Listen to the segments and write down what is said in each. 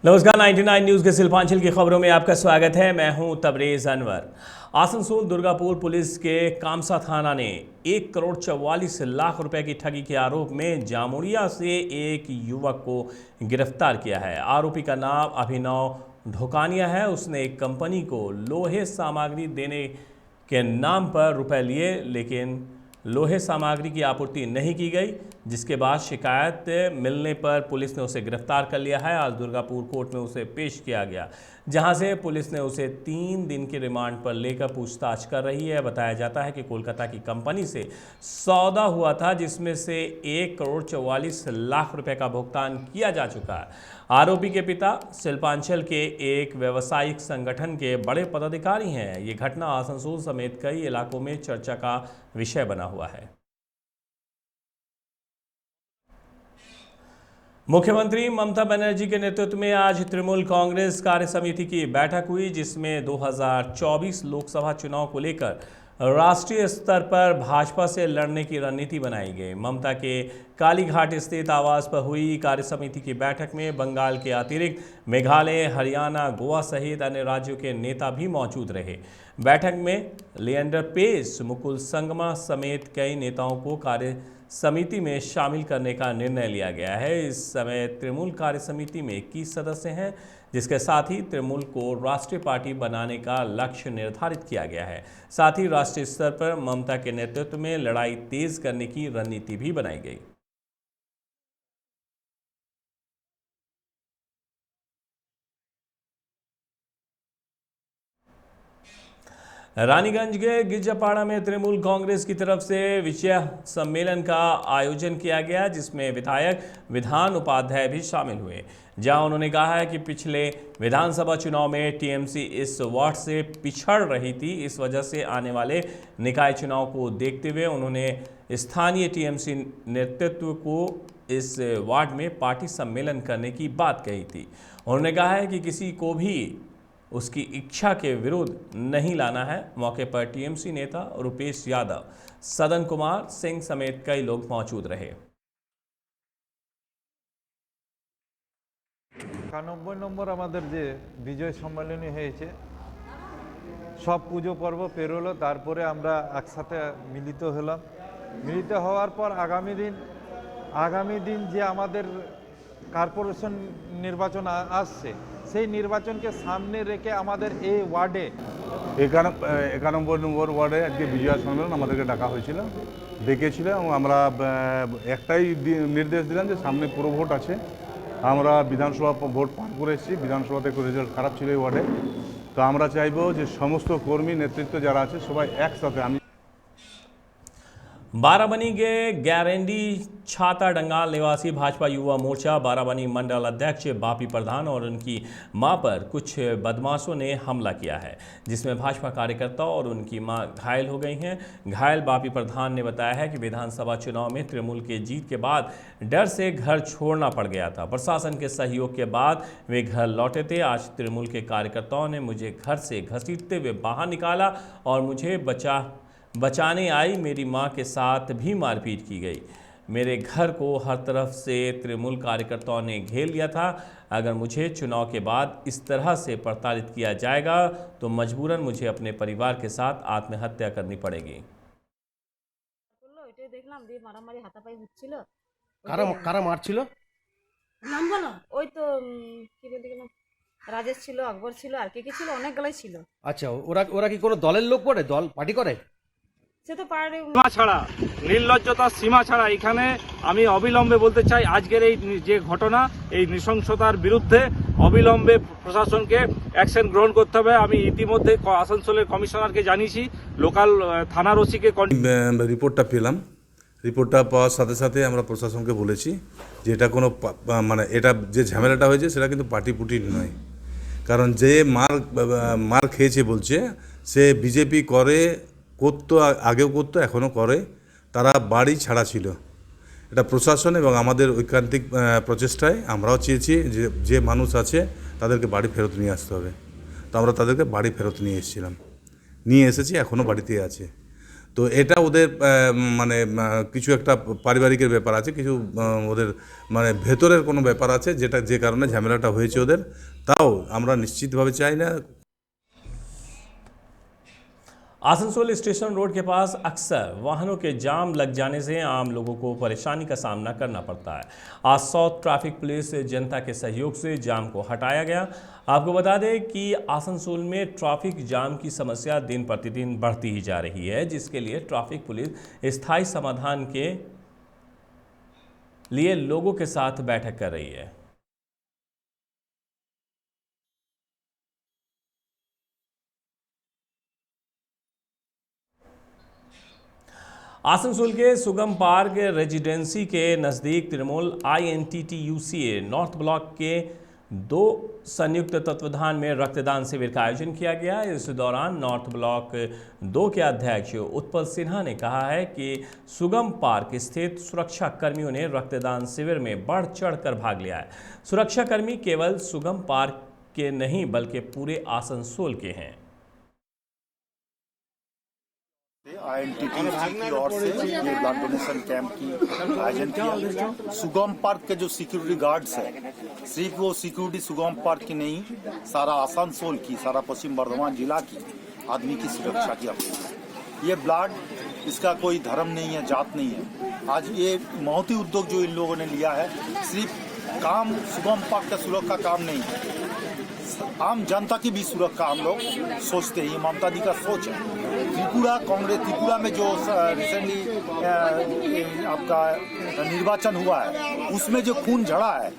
नमस्कार 99 न्यूज़ के शिल्पांचल की खबरों में आपका स्वागत है। मैं हूं तबरेज अनवर। आसनसोल दुर्गापुर पुलिस के कामसा थाना ने 1,44,00,000 रुपए की ठगी के आरोप में जामुड़िया से एक युवक को गिरफ्तार किया है। आरोपी का नाम अभिनव ढोकानिया है। उसने एक कंपनी को लोहे सामग्री देने के नाम पर रुपए लिए, लेकिन लोहे सामग्री की आपूर्ति नहीं की गई, जिसके बाद शिकायत मिलने पर पुलिस ने उसे गिरफ्तार कर लिया है। आज दुर्गापुर कोर्ट में उसे पेश किया गया, जहां से पुलिस ने उसे 3 दिन के रिमांड पर लेकर पूछताछ कर रही है। बताया जाता है कि कोलकाता की कंपनी से सौदा हुआ था, जिसमें से 1,44,00,000 रुपए का भुगतान किया जा चुका है। आरोपी के पिता शिल्पांचल के एक व्यावसायिक संगठन के बड़े पदाधिकारी हैं। ये घटना आसनसोल समेत कई इलाकों में चर्चा का विषय बना हुआ है। मुख्यमंत्री ममता बनर्जी के नेतृत्व में आज तृणमूल कांग्रेस कार्य समिति की बैठक हुई, जिसमें 2024 लोकसभा चुनाव को लेकर राष्ट्रीय स्तर पर भाजपा से लड़ने की रणनीति बनाई गई। ममता के कालीघाट स्थित आवास पर हुई कार्य समिति की बैठक में बंगाल के अतिरिक्त मेघालय, हरियाणा, गोवा सहित अन्य राज्यों के नेता भी मौजूद रहे। बैठक में लिएंडर पेस, मुकुल संगमा समेत कई नेताओं को कार्य समिति में शामिल करने का निर्णय लिया गया है। इस समय तृणमूल कार्य समिति में 21 सदस्य हैं, जिसके साथ ही तृणमूल को राष्ट्रीय पार्टी बनाने का लक्ष्य निर्धारित किया गया है। साथ ही राष्ट्रीय स्तर पर ममता के नेतृत्व में लड़ाई तेज करने की रणनीति भी बनाई गई। रानीगंज के गिरजापाड़ा में तृणमूल कांग्रेस की तरफ से विजय सम्मेलन का आयोजन किया गया, जिसमें विधायक विधान उपाध्याय भी शामिल हुए। जहां उन्होंने कहा है कि पिछले विधानसभा चुनाव में टीएमसी इस वार्ड से पिछड़ रही थी। इस वजह से आने वाले निकाय चुनाव को देखते हुए उन्होंने स्थानीय टीएमसी नेतृत्व को इस वार्ड में पार्टी सम्मेलन करने की बात कही थी। उन्होंने कहा है कि किसी को भी उसकी इच्छा के विरुद्ध नहीं लाना है। मौके पर टीएमसी नेता रुपेश यादव, सदन कुमार सिंह समेत कई लोग मौजूद रहे। 91 নম্বর আমাদের যে বিজয় সম্মেলনী হয়েছে, সব পুজো পর্ব পেরোলো, তারপরে আমরা একসাথে মিলিত হলাম। মিলিত হওয়ার পর আগামী দিন যে আমাদের কর্পোরেশন নির্বাচন আসছে, সেই নির্বাচনকে সামনে রেখে আমাদের এই ওয়ার্ডে 91 নম্বর ওয়ার্ডে আজকে বিজয়া সম্মেলন আমাদেরকে ডাকা হয়েছিল, ডেকেছিল এবং আমরা একটাই নির্দেশ দিলাম যে সামনে পুরো ভোট আছে। আমরা বিধানসভা ভোট পার করে এসেছি, বিধানসভাতে একটু রেজাল্ট খারাপ ছিল এই ওয়ার্ডে। তো আমরা চাইবো যে সমস্ত কর্মী নেতৃত্ব যারা আছে সবাই একসাথে। আমি बाराबनी के गैरेंडी छाता डंगाल निवासी भाजपा युवा मोर्चा बाराबनी मंडल अध्यक्ष बापी प्रधान और उनकी मां पर कुछ बदमाशों ने हमला किया है, जिसमें भाजपा कार्यकर्ता और उनकी मां घायल हो गई हैं। घायल बापी प्रधान ने बताया है कि विधानसभा चुनाव में तृणमूल के जीत के बाद डर से घर छोड़ना पड़ गया था। प्रशासन के सहयोग के बाद वे घर लौटे थे। आज तृणमूल के कार्यकर्ताओं ने मुझे घर से घसीटते हुए बाहर निकाला और मुझे बचाने आई मेरी मां के साथ भी मारपीट की गई। मेरे घर को हर तरफ से तृणमूल कार्यकर्ताओं ने घेर लिया था। अगर मुझे चुनाव के बाद इस तरह से प्रताड़ित किया जाएगा तो मजबूरन मुझे अपने परिवार के साथ आत्महत्या करनी पड़ेगी। দেখলাম দিয়ে মারামারি হাতাপাই হচ্ছিল। কারা মারছিল? নাম বলো, ওই তো কি বলতে গেলাম, রাজেশ ছিল, আকবর ছিল, আর কে ছিল, অনেকগুলাই ছিল। আচ্ছা, ওরা কি কোনো দলের লোক পড়ে, দল পার্টি করে? সে তো পারে সীমা ছাড়া, নির্লজ্জতার সীমা ছাড়া এখানে আমি অবিলম্বে বলতে চাই, আজকের এই যে ঘটনা, এই নৃশংসতার বিরুদ্ধে অবিলম্বে প্রশাসনকে অ্যাকশন গ্রহণ করতে হবে। আমি ইতিমধ্যে আসানসোলের কমিশনারকে জানিয়েছি, লোকাল থানার ওসিকে রিপোর্টটা পেলাম। রিপোর্টটা পাওয়ার সাথে সাথে আমরা প্রশাসনকে বলেছি যে এটা কোনো মানে এটা যে ঝামেলাটা হয়েছে সেটা কিন্তু পার্টি পুটি নয়। কারণ যে মার খেয়েছে বলছে সে বিজেপি করতো, আগেও করতো, এখনও করে। তারা বাড়ি ছাড়া ছিল। এটা প্রশাসন এবং আমাদের ঐকান্তিক প্রচেষ্টায় আমরাও চেয়েছি যে মানুষ আছে তাদেরকে বাড়ি ফেরত নিয়ে আসতে হবে। তো আমরা তাদেরকে বাড়ি ফেরত নিয়ে এসেছি, এখনও বাড়িতে আছে। তো তো এটা ওদের মানে কিছু একটা পারিবারিকের ব্যাপার আছে, কিছু ওদের মানে ভেতরের কোনো ব্যাপার আছে যে কারণে ঝামেলাটা হয়েছে ওদের। তাও আমরা নিশ্চিতভাবে চাই না। आसनसोल स्टेशन रोड के पास अक्सर वाहनों के जाम लग जाने से आम लोगों को परेशानी का सामना करना पड़ता है। आज साउथ ट्रैफिक पुलिस जनता के सहयोग से जाम को हटाया गया। आपको बता दें कि आसनसोल में ट्रैफिक जाम की समस्या दिन प्रतिदिन बढ़ती ही जा रही है, जिसके लिए ट्रैफिक पुलिस स्थायी समाधान के लिए लोगों के साथ बैठक कर रही है। आसनसोल के सुगम पार्क रेजिडेंसी के नज़दीक तृणमूल INTTUCA नॉर्थ ब्लॉक के 2 संयुक्त तत्वाधान में रक्तदान शिविर का आयोजन किया गया। इस दौरान नॉर्थ ब्लॉक 2 के अध्यक्ष उत्पल सिन्हा ने कहा है कि सुगम पार्क स्थित सुरक्षा कर्मियों ने रक्तदान शिविर में बढ़ चढ़कर भाग लिया है। सुरक्षाकर्मी केवल सुगम पार्क के नहीं बल्कि पूरे आसनसोल के हैं। INTTUC की ओर से ये ब्लड डोनेशन कैंप की आयोजन किया। सुगम पार्क के जो सिक्योरिटी गार्ड्स है, सिर्फ वो सिक्योरिटी सुगम पार्क की नहीं, सारा आसनसोल की, सारा पश्चिम बर्धमान जिला की आदमी की सुरक्षा की अपील है। ये ब्लड, इसका कोई धर्म नहीं है, जात नहीं है। आज ये महती उद्योग जो इन लोगों ने लिया है, सिर्फ काम सुगम पार्क का सुरक्षा काम नहीं है, आम जनता की भी सुरक्षा हम लोग सोचते हैं। ममता जी का सोच है। त्रिपुरा में जो रिसेंटली आपका निर्वाचन हुआ है, उसमें जो खून झड़ा है।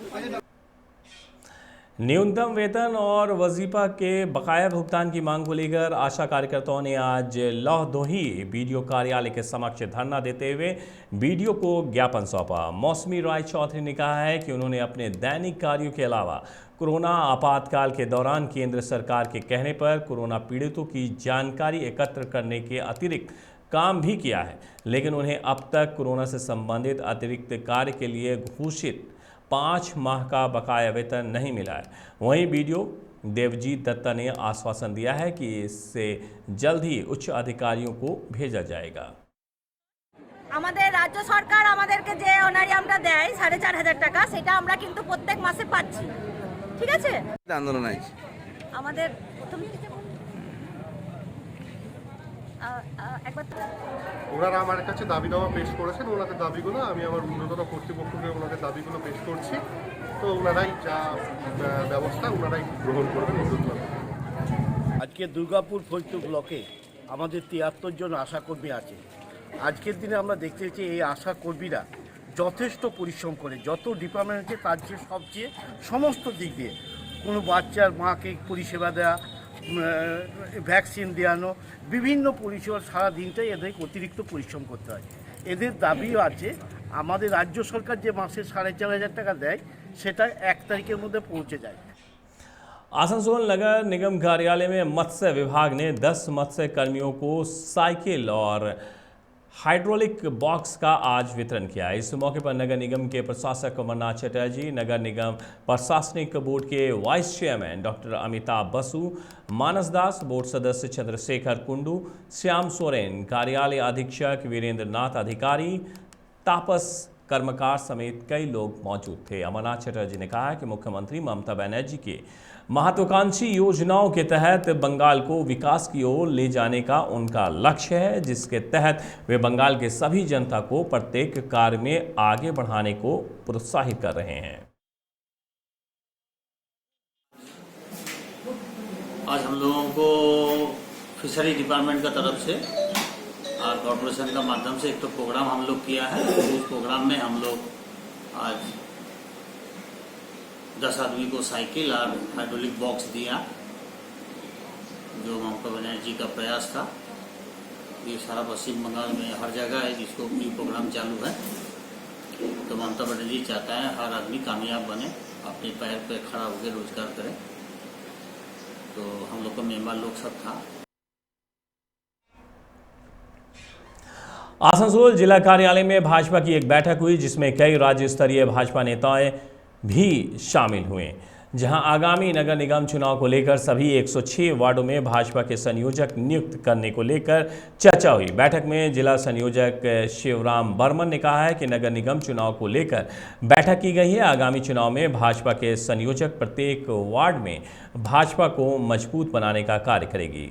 न्यूनतम वेतन और वजीफा के बकाया भुगतान की मांग को लेकर आशा कार्यकर्ताओं ने आज लौहदोही बीडीओ कार्यालय के समक्ष धरना देते हुए बीडीओ को ज्ञापन सौंपा। मौसमी राय चौधरी ने कहा है कि उन्होंने अपने दैनिक कार्यों के अलावा कोरोना आपातकाल के दौरान केंद्र सरकार के कहने पर कोरोना पीड़ितों की जानकारी एकत्र करने के अतिरिक्त काम भी किया है, लेकिन उन्हें अब तक कोरोना से संबंधित अतिरिक्त कार्य के लिए घोषित 5 माह का बकाया वेतन नहीं मिला है। वहीं बीडीओ देवजीत दत्ता ने आश्वासन दिया है कि इससे जल्द ही उच्च अधिकारियों को भेजा जाएगा। আমাদের রাজ্য সরকার আমাদেরকে যে অনারিয়ামটা দেয় 4500 টাকা, সেটা আমরা কিন্তু প্রত্যেক মাসে পাচ্ছি। ঠিক আছে, আন্দোলন আছে আমাদের প্রথম একবার ওনারা আমার কাছে দাবি দাওয়া পেশ করেছেন। ওনাদের দাবিগুলো আমি আমার ঊর্ধ্বতন কর্তৃপক্ষকে ওনাদের দাবিগুলো পেশ করছি। তো ওনারাই যা ব্যবস্থা ওনারাই গ্রহণ করবেন। আজকে দুর্গাপুর ফরিদপুর ব্লকে আমাদের 73 জন আশাকর্মী আছে। আজকের দিনে আমরা দেখতে পাচ্ছি এই আশাকর্মীরা যথেষ্ট পরিশ্রম করে, যত ডিপার্টমেন্টে তার যে সবচেয়ে সমস্ত দিক দিয়ে, কোনো বাচ্চার মাকে পরিষেবা দেওয়া, ভ্যাকসিন দেওয়ানো, বিভিন্ন পরিষেবা, সারা দিনটাই এদের অতিরিক্ত পরিশ্রম করতে হয়। এদের দাবিও আছে আমাদের রাজ্য সরকার যে মাসে 4500 টাকা দেয় সেটা 1 তারিখের মধ্যে পৌঁছে যায়। आसनसोल नगर निगम कार्यालय में मत्स्य विभाग ने 10 मत्स्य कर्मियों को साइकिल और हाइड्रोलिक बॉक्स का आज वितरण किया। इस मौके पर नगर निगम के प्रशासक अमरनाथ चटर्जी, नगर निगम प्रशासनिक बोर्ड के vice chairman doctor Amitabh Basu, Manas Das, board सदस्य चंद्रशेखर कुंडू, श्याम सोरेन, कार्यालय अधीक्षक वीरेंद्र नाथ अधिकारी, तापस कर्मकार समेत कई लोग मौजूद थे। अमरनाथ चटर्जी ने कहा कि मुख्यमंत्री ममता बनर्जी के महत्वाकांक्षी योजनाओं के तहत बंगाल को विकास की ओर ले जाने का उनका लक्ष्य है, जिसके तहत वे बंगाल के सभी जनता को प्रत्येक कार्य में आगे बढ़ाने को प्रोत्साहित कर रहे हैं। आज हम लोगों को फिशरी डिपार्टमेंट का तरफ से और कॉर्पोरेशन का माध्यम से एक तो प्रोग्राम हम लोग किया है। उस प्रोग्राम में हम लोग आज 10 आदमी को साइकिल और हाइड्रोलिक बॉक्स दिया, जो ममता बनर्जी का प्रयास था। ये सारा पश्चिम बंगाल में हर जगह है जिसको ये प्रोग्राम चालू है। तो ममता बनर्जी चाहता है हर आदमी कामयाब बने, अपने पैर पे खड़ा होकर रोजगार करे। तो हम लोग का मेंबर लोग सब था। आसनसोल जिला कार्यालय में भाजपा की एक बैठक हुई, जिसमें कई राज्य स्तरीय भाजपा नेताएं भी शामिल हुए। जहां आगामी नगर निगम चुनाव को लेकर सभी 106 वार्डों में भाजपा के संयोजक नियुक्त करने को लेकर चर्चा हुई। बैठक में जिला संयोजक शिवराम बर्मन ने कहा है कि नगर निगम चुनाव को लेकर बैठक की गई है। आगामी चुनाव में भाजपा के संयोजक प्रत्येक वार्ड में भाजपा को मजबूत बनाने का कार्य करेगी।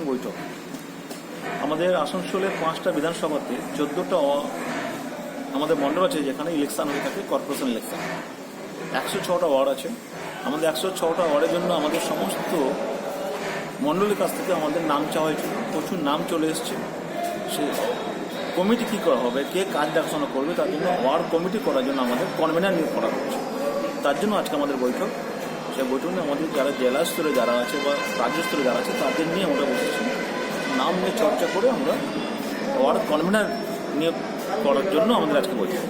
বৈঠক আমাদের আসানসোলের 5টা বিধানসভাতে 14টা আমাদের মণ্ডল আছে যেখানে ইলেকশন হয়ে থাকে, কর্পোরেশন ইলেকশন। 106টা ওয়ার্ড আছে। আমাদের 106টা ওয়ার্ডের জন্য আমাদের সমস্ত মণ্ডলের কাছ থেকে আমাদের নাম চাওয়া হয়েছিল। প্রচুর নাম চলে এসছে। সে কমিটি কী করা হবে, কে কাজ দেখাশোনা করবে, তার জন্য ওয়ার্ড কমিটি করার জন্য আমাদের কনভেনার নিয়োগ করা হচ্ছে। তার জন্য আজকে আমাদের বৈঠক। সেই বৈঠকে আমাদের যারা জেলা স্তরে যারা আছে বা রাজ্য স্তরে যারা আছে তাদের নিয়ে আমরা বসেছি, নাম নিয়ে চর্চা করে আমরা ওয়ার্ড কনভেনার নিয়োগ করার জন্য আমাদের আজকে বৈঠক।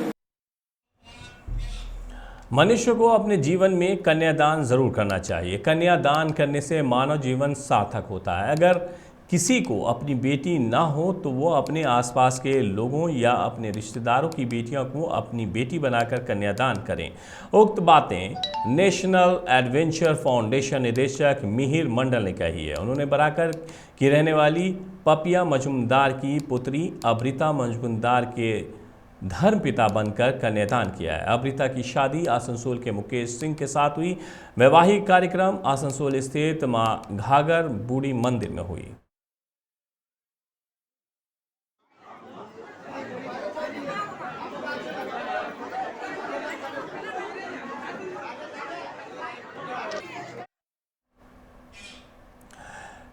मनुष्य को अपने जीवन में कन्यादान जरूर करना चाहिए। कन्यादान करने से मानव जीवन सार्थक होता है। अगर किसी को अपनी बेटी ना हो तो वो अपने आसपास के लोगों या अपने रिश्तेदारों की बेटियों को अपनी बेटी बनाकर कन्यादान करें। उक्त बातें नेशनल एडवेंचर फाउंडेशन निदेशक मिहिर मंडल ने कही है। उन्होंने बराकर की रहने वाली पपिया मजुमदार की पुत्री अबृता मजुमदार के धर्मपिता बनकर कन्यादान किया है। अबृता की शादी आसनसोल के मुकेश सिंह के साथ हुई। वैवाहिक कार्यक्रम आसनसोल स्थित मां घाघर बूढ़ी मंदिर में हुई।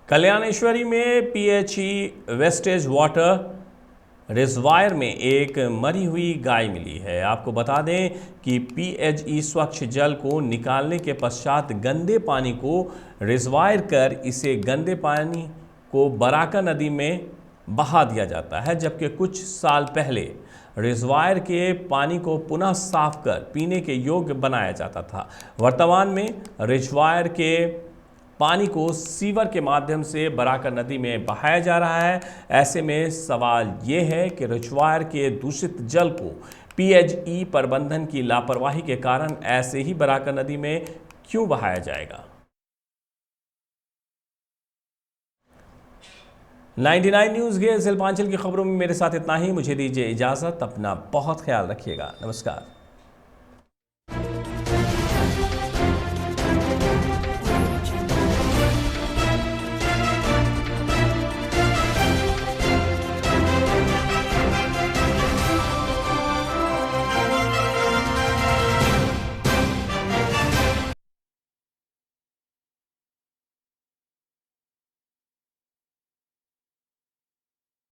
कल्याणेश्वरी में पीएचई वेस्टेज वाटर रिजर्वायर में एक मरी हुई गाय मिली है। आपको बता दें कि पीएचई स्वच्छ जल को निकालने के पश्चात गंदे पानी को रिजर्वायर कर इसे गंदे पानी को बराका नदी में बहा दिया जाता है, जबकि कुछ साल पहले रिजर्वायर के पानी को पुनः साफ कर पीने के योग्य बनाया जाता था। वर्तमान में रिजर्वायर के पानी को सीवर के माध्यम से बराका नदी में बहाया जा रहा है। ऐसे में सवाल ये है कि रिजर्वायर के दूषित जल को पीएचई प्रबंधन की लापरवाही के कारण ऐसे ही बराका नदी में क्यों बहाया जाएगा। 99 न्यूज़ के शिल्पांचल की खबरों में मेरे साथ इतना ही। मुझे दीजिए इजाज़त। अपना बहुत ख्याल रखिएगा। नमस्कार।